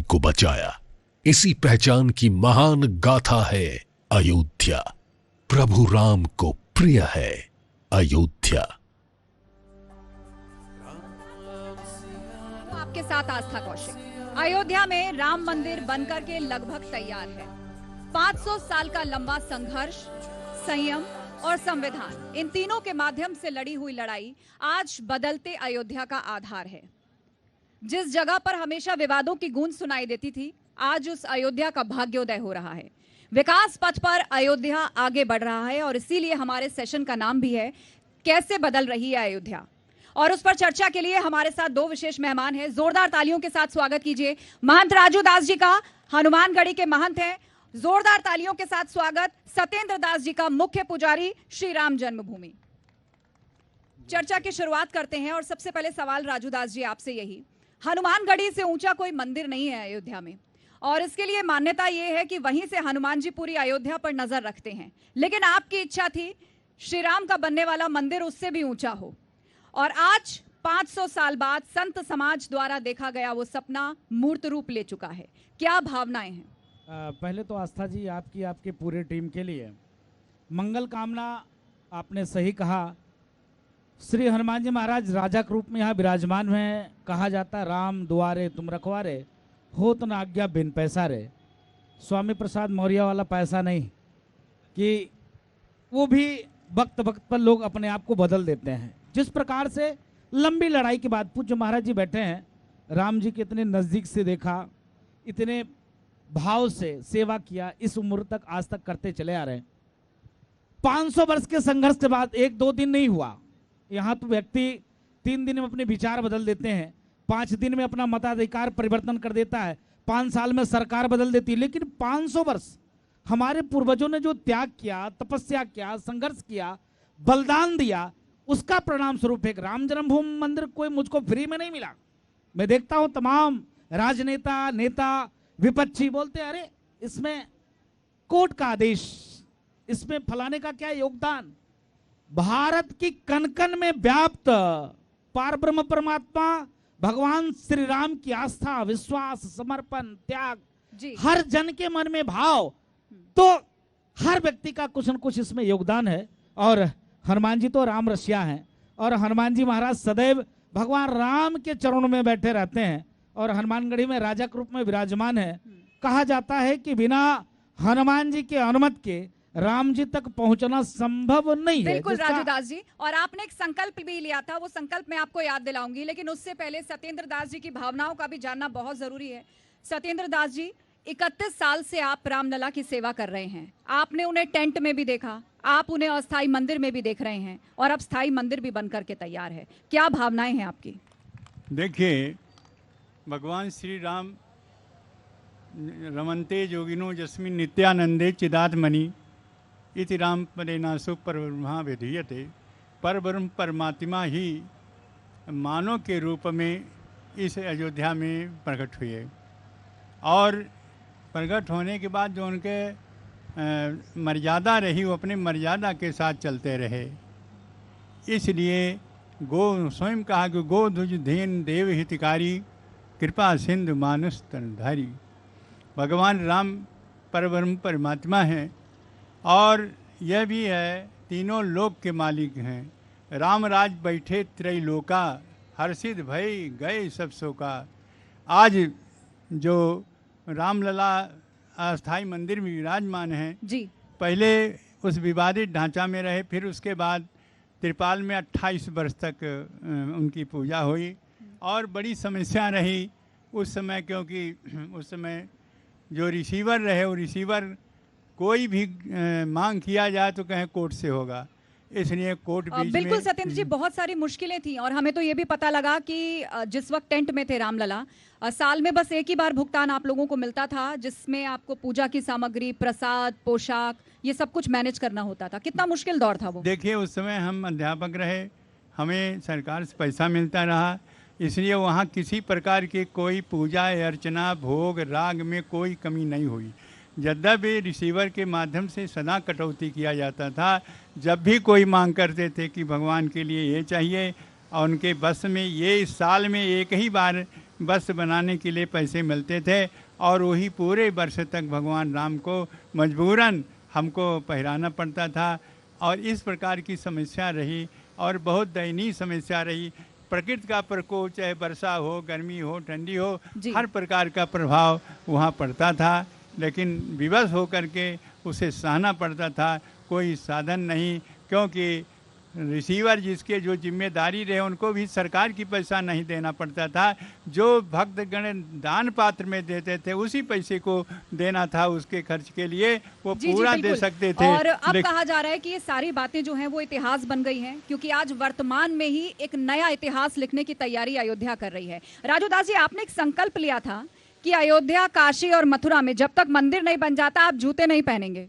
को बचाया। इसी पहचान की महान गाथा है अयोध्या। प्रभु राम को प्रिय है अयोध्या। आपके साथ आस्था कौशिक। अयोध्या में राम मंदिर बनकर के लगभग तैयार है। 500 साल का लंबा संघर्ष, संयम और संविधान, इन तीनों के माध्यम से लड़ी हुई लड़ाई आज बदलते अयोध्या का आधार है। जिस जगह पर हमेशा विवादों की गूंज सुनाई देती थी, आज उस अयोध्या का भाग्योदय हो रहा है। विकास पथ पर अयोध्या आगे बढ़ रहा है और इसीलिए हमारे सेशन का नाम भी है कैसे बदल रही है अयोध्या। और उस पर चर्चा के लिए हमारे साथ दो विशेष मेहमान हैं। जोरदार तालियों के साथ स्वागत कीजिए महंत राजू दास जी का, हनुमानगढ़ी के महंत हैं। जोरदार तालियों के साथ स्वागत सत्येंद्र दास जी का, मुख्य पुजारी श्री राम जन्मभूमि। चर्चा की शुरुआत करते हैं और सबसे पहले सवाल राजू दास जी आपसे यही, हनुमानगढ़ी से ऊंचा कोई मंदिर नहीं है अयोध्या में और इसके लिए मान्यता यह है कि वहीं से हनुमान जी पूरी अयोध्या पर नजर रखते हैं, लेकिन आपकी इच्छा थी श्री राम का बनने वाला मंदिर उससे भी ऊंचा हो और आज 500 साल बाद संत समाज द्वारा देखा गया वो सपना मूर्त रूप ले चुका है। क्या भावनाएं हैं? पहले तो आस्था जी आपकी, आपके पूरे टीम के लिए मंगल कामना। आपने सही कहा, श्री हनुमान जी महाराज राजा के रूप में यहाँ विराजमान हैं। कहा जाता राम दुआरे तुम रखवारे, होत न आज्ञा बिन पैसा रे। स्वामी प्रसाद मौर्य वाला पैसा नहीं कि वो भी वक्त वक्त पर लोग अपने आप को बदल देते हैं। जिस प्रकार से लंबी लड़ाई के बाद पूज्य महाराज जी बैठे हैं, राम जी के इतने नज़दीक से देखा, इतने भाव से सेवा किया, इस उम्र तक आज तक करते चले आ रहे हैं। 500 वर्ष के संघर्ष के बाद एक दो दिन नहीं हुआ। यहाँ तो व्यक्ति 3 दिन में अपने विचार बदल देते हैं, 5 दिन में अपना मताधिकार परिवर्तन कर देता है, 5 साल में सरकार बदल देती है। लेकिन 500 वर्ष हमारे पूर्वजों ने जो त्याग किया, तपस्या किया, संघर्ष किया, बलिदान दिया, उसका परिणाम स्वरूप एक राम जन्मभूमि मंदिर कोई मुझको फ्री में नहीं मिला। मैं देखता हूं तमाम राजनेता, नेता, विपक्षी बोलते अरे इसमें कोर्ट का आदेश, इसमें फलाने का क्या योगदान। भारत की कण कण में व्याप्त पारब्रह्म परमात्मा भगवान श्री राम की आस्था, विश्वास, समर्पण, त्याग, हर जन के मन में भाव, तो हर व्यक्ति का कुछ न कुछ इसमें योगदान है। और हनुमान जी तो राम रसिया हैं और हनुमान जी महाराज सदैव भगवान राम के चरणों में बैठे रहते हैं और हनुमानगढ़ी में राजा के रूप में विराजमान है। कहा जाता है कि बिना हनुमान जी के अनुमति के राम जी तक पहुंचना संभव नहीं है। बिल्कुल राजू दास जी, और आपने एक संकल्प भी लिया था, वो संकल्प मैं आपको याद दिलाऊंगी, लेकिन उससे पहले सत्येंद्र दास जी की भावनाओं का भी जानना बहुत जरूरी है। सत्येंद्र दास जी, 31 साल से आप रामलला की सेवा कर रहे हैं। आपने उन्हें टेंट में भी देखा, आप उन्हें अस्थाई मंदिर में भी देख रहे हैं और अब स्थाई मंदिर भी बनकर के तैयार है। क्या भावनाएं हैं आपकी? देखिए, भगवान श्री राम रमन्ते योगिनो यस्मिन् नित्यानंदे चिदात्मनि इति राम पदेनासु परब्रह्मा विधीयते। परब्रह्म परमात्मा ही मानव के रूप में इस अयोध्या में प्रकट हुए और प्रकट होने के बाद जो उनके मर्यादा रही, वो अपने मर्यादा के साथ चलते रहे। इसलिए गो स्वयं कहा कि गो ध्वज धेन देव हितकारी, कृपा सिंधु मानुष तनधारी। भगवान राम परब्रह्म परमात्मा हैं और यह भी है तीनों लोक के मालिक हैं। राम राज बैठे त्रैलोका, हर्षित भय गए सब शोका। आज जो रामलला अस्थाई मंदिर में विराजमान हैं जी, पहले उस विवादित ढांचा में रहे, फिर उसके बाद त्रिपाल में 28 वर्ष तक उनकी पूजा हुई और बड़ी समस्या रही उस समय, क्योंकि उस समय जो रिसीवर रहे वो रिसीवर कोई भी मांग किया जाए तो कहें कोर्ट से होगा, इसलिए कोर्ट बीच बिल्कुल में। सत्येंद्र जी, बहुत सारी मुश्किलें थी और हमें तो ये भी पता लगा कि जिस वक्त टेंट में थे रामलला, साल में बस एक ही बार भुगतान आप लोगों को मिलता था, जिसमें आपको पूजा की सामग्री, प्रसाद, पोशाक, ये सब कुछ मैनेज करना होता था। कितना मुश्किल दौर था वो। देखिए, उस समय हम अध्यापक रहे, हमें सरकार से पैसा मिलता रहा, इसलिए वहाँ किसी प्रकार की कोई पूजा अर्चना, भोग, राग में कोई कमी नहीं हुई। यद्यपि रिसीवर के माध्यम से सदा कटौती किया जाता था। जब भी कोई मांग करते थे कि भगवान के लिए ये चाहिए और उनके बस में ये साल में एक ही बार वस्त्र बनाने के लिए पैसे मिलते थे और वही पूरे वर्ष तक भगवान राम को मजबूरन हमको पहराना पड़ता था। और इस प्रकार की समस्या रही और बहुत दयनीय समस्या रही। प्रकृति का प्रकोप, चाहे वर्षा हो, गर्मी हो, ठंडी हो, हर प्रकार का प्रभाव वहाँ पड़ता था, लेकिन विवश होकर के उसे सहना पड़ता था। कोई साधन नहीं, क्योंकि रिसीवर जिसके जो जिम्मेदारी रहे उनको भी सरकार की पैसा नहीं देना पड़ता था। जो भक्तगण दान पात्र में देते थे उसी पैसे को देना था, उसके खर्च के लिए वो पूरा दे सकते थे। और अब कहा जा रहा है कि ये सारी बातें जो हैं वो इतिहास बन गई हैं, क्योंकि आज वर्तमान में ही एक नया इतिहास लिखने की तैयारी अयोध्या कर रही है। राजू दास जी, आपने एक संकल्प लिया था कि अयोध्या, काशी और मथुरा में जब तक मंदिर नहीं बन जाता आप जूते नहीं पहनेंगे।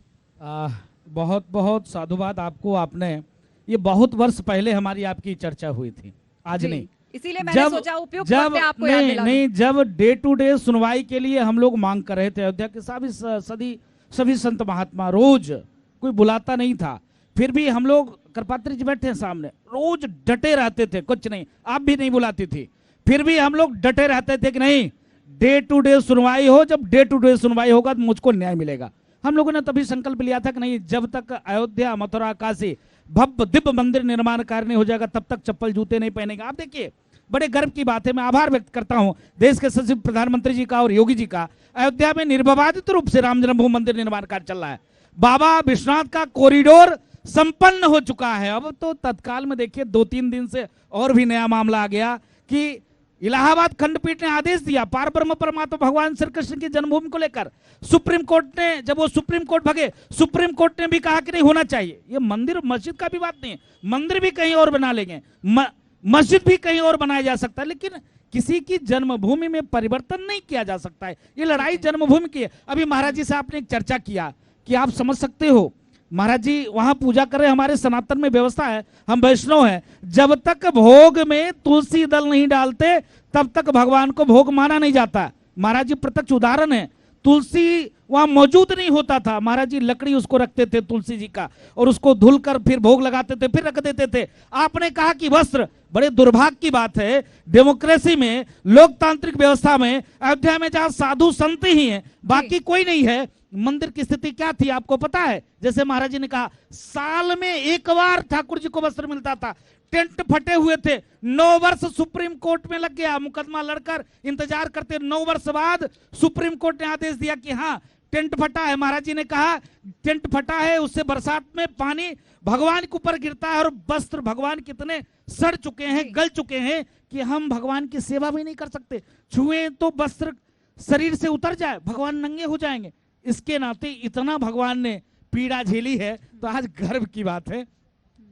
बहुत बहुत साधुवाद आपको। आपने ये बहुत वर्ष पहले हमारी आपकी चर्चा हुई थी, आज नहीं, इसीलिए मैंने सोचा उपयुक्त वक्त पे आपको याद दिला दूं। नहीं, जब डे टू डे सुनवाई के लिए हम लोग मांग कर रहे थे, अयोध्या के सभी संत महात्मा, रोज कोई बुलाता नहीं था, फिर भी हम लोग, करपात्री जी बैठे हैं सामने, रोज डटे रहते थे। कुछ नहीं, आप भी नहीं बुलाती थी, फिर भी हम लोग डटे रहते थे कि नहीं, डे टू डे सुनवाई हो, जब डे टू डे सुनवाई होगा तो मुझको न्याय मिलेगा। हम लोगों ने तभी संकल्प लिया था कि नहीं, जब तक अयोध्या, मथुरा, काशी भव्य दिव्य मंदिर निर्माण कार्य नहीं हो जाएगा तब तक चप्पल जूते नहीं पहनेगा। आप देखिए, बड़े गर्व की बात है, मैं आभार व्यक्त करता हूं देश के सचिव प्रधानमंत्री जी का और योगी जी का। अयोध्या में निर्विवादित रूप से राम जन्मभूमि मंदिर निर्माण कार्य चल रहा है। बाबा विश्वनाथ का कॉरिडोर संपन्न हो चुका है। अब तो तत्काल में देखिए 2-3 दिन से और भी नया मामला आ गया कि इलाहाबाद खंडपीठ ने आदेश दिया पार ब्रह्म परमात्मा भगवान श्री कृष्ण की जन्मभूमि को लेकर। सुप्रीम कोर्ट ने, जब वो सुप्रीम कोर्ट भगे, सुप्रीम कोर्ट ने भी कहा कि नहीं होना चाहिए। ये मंदिर मस्जिद का भी बात नहीं है, मंदिर भी कहीं और बना लेंगे, मस्जिद भी कहीं और बनाया जा सकता है, लेकिन किसी की जन्मभूमि में परिवर्तन नहीं किया जा सकता है। ये लड़ाई जन्मभूमि की है। अभी महाराज जी से आपने एक चर्चा किया कि आप समझ सकते हो, महाराज जी वहां पूजा कर रहे, हमारे सनातन में व्यवस्था है, हम वैष्णव हैं, जब तक भोग में तुलसी दल नहीं डालते तब तक भगवान को भोग माना नहीं जाता। महाराज जी प्रत्यक्ष उदाहरण है, तुलसी वहां मौजूद नहीं होता था, महाराज जी लकड़ी उसको रखते थे तुलसी जी का, और उसको धुलकर फिर भोग लगाते थे, फिर रख देते थे। आपने कहा कि वस्त्र, बड़े दुर्भाग्य की बात है, डेमोक्रेसी में, लोकतांत्रिक व्यवस्था में, अयोध्या में जहां साधु संत ही हैं, बाकी कोई नहीं है। मंदिर की स्थिति क्या थी आपको पता है? जैसे महाराज जी ने कहा, साल में एक बार ठाकुर जी को वस्त्र मिलता था, टेंट फटे हुए थे। 9 वर्ष सुप्रीम कोर्ट में लग गया, मुकदमा लड़कर इंतजार करते, 9 वर्ष बाद सुप्रीम कोर्ट ने आदेश दिया कि हाँ टेंट फटा है। महाराज जी ने कहा टेंट फटा है, उससे बरसात में पानी भगवान के ऊपर गिरता है, और वस्त्र भगवान कितने सड़ चुके हैं, गल चुके हैं कि हम भगवान की सेवा भी नहीं कर सकते। छुए तो वस्त्र शरीर से उतर जाए, भगवान नंगे हो जाएंगे। इसके नाते इतना भगवान ने पीड़ा झेली है, तो आज गर्व की बात है।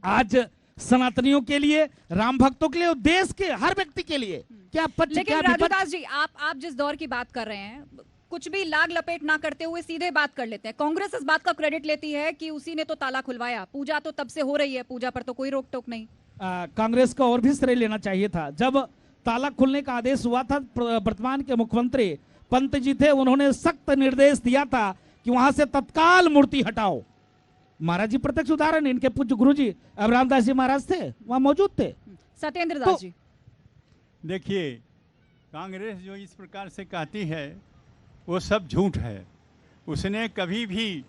आज सनातनियों के लिए, राम भक्तों के लिए, और देश के हर व्यक्ति के लिए क्या पक्ष, लेकिन राजू दास जी, आप जिस दौर की बात कर रहे हैं, कुछ भी लाग लपेट ना करते हुए सीधे बात कर लेते हैं। कांग्रेस इस बात का क्रेडिट लेती है कि उसी ने तो ताला खुलवाया, पूजा तो तब से हो रही है, पूजा पर तो कोई रोक टोक नहीं। कांग्रेस का और भी श्रेय लेना चाहिए था। जब ताला खुलने का आदेश हुआ था, वर्तमान के मुख्यमंत्री पंत जी थे, उन्होंने सख्त निर्देश दिया था कि वहां से तत्काल मूर्ति हटाओ। महाराज जी प्रत्यक्ष उदाहरण, इनके पूज्य गुरु जी अब रामदास जी महाराज थे, वहां मौजूद थे। सत्येंद्र दास जी, देखिए, कांग्रेस जो इस प्रकार से कहती है वो सब झूठ है। उसने कभी भी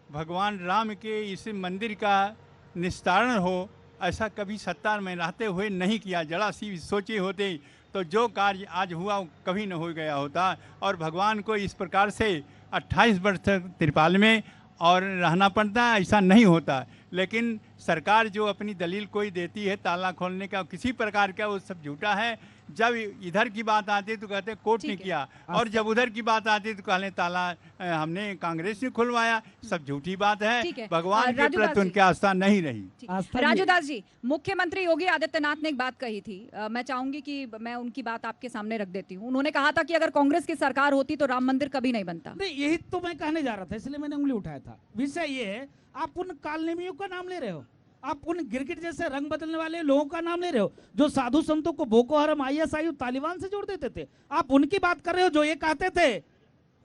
भगवान राम के इस मंदिर का निस्तारण हो ऐसा कभी सत्ता में रहते हुए नहीं किया। जरा सी सोचे होते तो जो कार्य आज हुआ वो कभी न हो गया होता। और भगवान को इस प्रकार से 28 वर्ष तक त्रिपाल में और रहना पड़ता है, ऐसा नहीं होता। लेकिन सरकार जो अपनी दलील कोई देती है ताला खोलने का, किसी प्रकार का, वो सब झूठा है। जब इधर की बात आती है तो कहते कोर्ट ने किया, और जब उधर की बात आती है तो कहते ताला हमने कांग्रेस ने खुलवाया। सब झूठी बात है। भगवान के प्रति उनकी आस्था नहीं रही। राजू दास जी, मुख्यमंत्री योगी आदित्यनाथ ने एक बात कही थी, मैं चाहूंगी कि मैं उनकी बात आपके सामने रख देती हूँ। उन्होंने कहा था कि अगर कांग्रेस की सरकार होती तो राम मंदिर कभी नहीं बनता। नहीं, यही तो मैं कहने जा रहा था, इसलिए मैंने उंगली उठाया था। विषय ये है, आप उन कालनेमियों का नाम ले रहे हो, आप उन गिरगिट जैसे रंग बदलने वाले लोगों का नाम ले रहे हो, जो साधु संतों को बोको हरम, ISI, तालिबान से जोड़ देते थे। आप उनकी बात कर रहे हो जो ये कहते थे,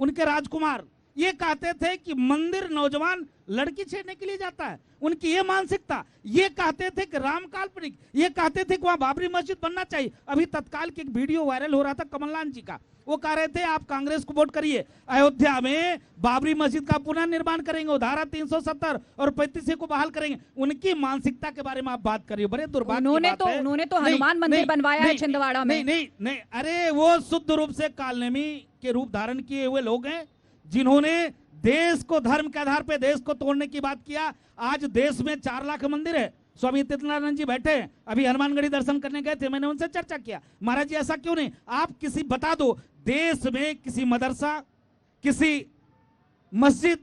उनके राजकुमार ये कहते थे कि मंदिर नौजवान लड़की छेड़ने के लिए जाता है, उनकी ये मानसिकता। ये कहते थे कि राम काल्पनिक, ये कहते थे कि वहां बाबरी मस्जिद बनना चाहिए। अभी तत्काल की एक वीडियो वायरल हो रहा था कमलनाथ जी का, वो कह रहे थे आप कांग्रेस को वोट करिए, अयोध्या में बाबरी मस्जिद का पुनः निर्माण करेंगे, धारा 370 और 35 को बहाल करेंगे। उनकी मानसिकता के बारे में आप बात करिए, बड़े दुर्भाग्य की बात है। उन्होंने तो हनुमान मंदिर बनवाया है छिंदवाड़ा में। नहीं, अरे वो शुद्ध रूप से कालनेमी के रूप धारण किए हुए लोग हैं, जिन्होंने देश को धर्म के आधार पर देश को तोड़ने की बात किया। आज देश में 4 लाख मंदिर है। स्वामी तीर्थनारायण जी बैठे हैं, अभी हनुमानगढ़ी दर्शन करने गए थे, मैंने उनसे चर्चा किया, महाराज जी ऐसा क्यों नहीं, आप किसी बता दो देश में किसी मदरसा, किसी मस्जिद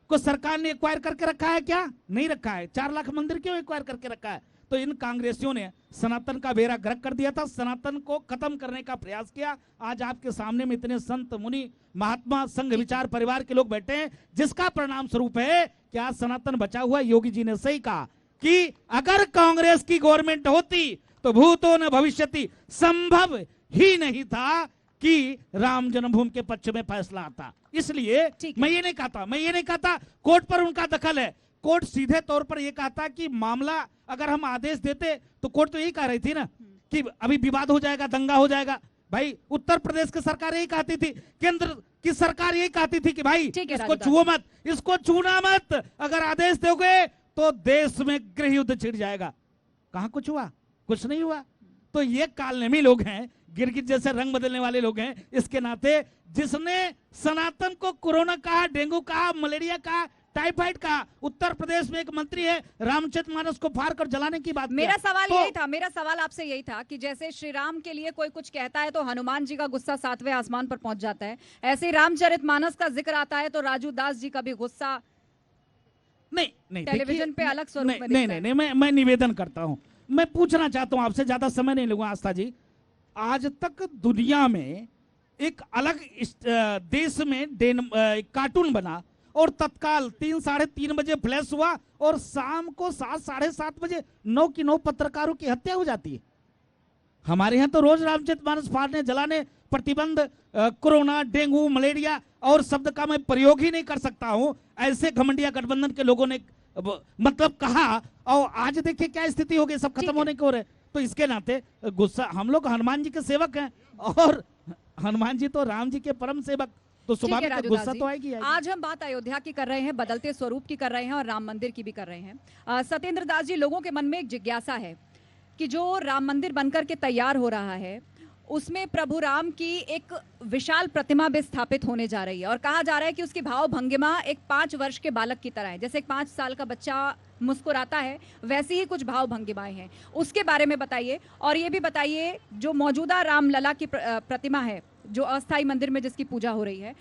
को सरकार ने एक्वायर करके रखा है क्या? नहीं रखा है। 4 लाख मंदिर क्यों एक्वायर करके रखा है? तो इन कांग्रेसियों ने सनातन का बेड़ा गर्क कर दिया था, सनातन को खत्म करने का प्रयास किया। आज आपके सामने में इतने संत मुनि महात्मा संघ विचार परिवार के लोग बैठे हैं, जिसका परिणाम स्वरूप है कि आज सनातन बचा हुआ। योगी जी ने सही कहा कि अगर कांग्रेस की गवर्नमेंट होती तो भूतो न भविष्यति, संभव ही नहीं था कि राम जन्मभूमि के पक्ष में फैसला आता। इसलिए मैं ये नहीं कहता कोर्ट पर उनका दखल है। कोर्ट सीधे तौर पर यह कहता कि मामला अगर हम आदेश देते तो कोर्ट तो यही कह रही थी ना कि अभी विवाद हो जाएगा, दंगा हो जाएगा। भाई उत्तर प्रदेश की सरकार यही कहती थी, केंद्र की सरकार यही कहती थी कि भाई इसको छुओ मत, इसको छूना मत, अगर आदेश दोगे तो देश में गृह युद्ध छिड़ जाएगा। कहां कुछ हुआ? कुछ नहीं हुआ। तो ये कालनेमी लोग हैं, गिरगिट जैसे रंग बदलने वाले लोग हैं। इसके नाते जिसने सनातन को कोरोना कहा, डेंगू कहा, मलेरिया कहा, टाइफाइड कहा, उत्तर प्रदेश में एक मंत्री है रामचरितमानस को फाड़ कर जलाने की बात। मेरा सवाल आपसे यही था कि जैसे श्री राम के लिए कोई कुछ कहता है तो हनुमान जी का गुस्सा 7वें आसमान पर पहुंच जाता है, ऐसे ही रामचरितमानस का जिक्र आता है तो राजू दास जी का भी गुस्सा नहीं टेलीविजन पे अलग स्वरूप में नहीं, मैं निवेदन करता हूं, मैं पूछना चाहता हूं आपसे, ज्यादा समय नहीं लूंगा आस्था जी। आज तक दुनिया में एक अलग देश में कार्टून बना और तत्काल 3 साढ़े 3 बजे फ्लैश हुआ और शाम को 7 साढ़े 7 बजे 9 की 9 पत्रकारों की हत्या हो जाती है। हमारे यहाँ तो रोज रामचरितमानस फाड़ने जलाने प्रतिबंध, कोरोना, डेंगू, मलेरिया और शब्द का मैं प्रयोग ही नहीं कर सकता हूं। ऐसे घमंडिया गठबंधन के लोगों ने मतलब कहा और आज देखिए क्या स्थिति हो गई, सब खत्म होने को हो रहे। तो इसके नाते गुस्सा, हम लोग हनुमान जी के सेवक हैं और हनुमान जी तो राम जी के परम सेवक, तो स्वाभाविक गुस्सा तो आएगी। आज हम बात अयोध्या की कर रहे हैं, बदलते स्वरूप की कर रहे हैं और राम मंदिर की भी कर रहे हैं। सत्येंद्र दास जी, लोगों के मन में एक जिज्ञासा है कि जो राम मंदिर बनकर के तैयार हो रहा है उसमें प्रभु राम की एक विशाल प्रतिमा भी स्थापित होने जा रही है और कहा जा रहा है कि उसकी भाव भंगिमा एक 5 वर्ष के बालक की तरह है। जैसे एक 5 साल का बच्चा मुस्कुराता है वैसी ही कुछ भाव भंगिमाएं हैं, उसके बारे में बताइए। और ये भी बताइए जो मौजूदा रामलला की प्रतिमा है जो अस्थाई मंदिर में जिसकी पूजा हो रही है